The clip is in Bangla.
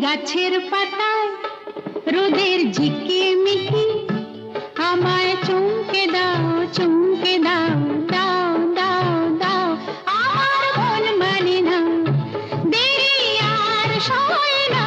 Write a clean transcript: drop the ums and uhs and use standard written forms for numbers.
গাছের পাতায় রোদের ঝিকিমিকি আমায় চমকে দাও চমকে দাও দাও দাও দাও আমার মন মানে না দেরি আর সয় না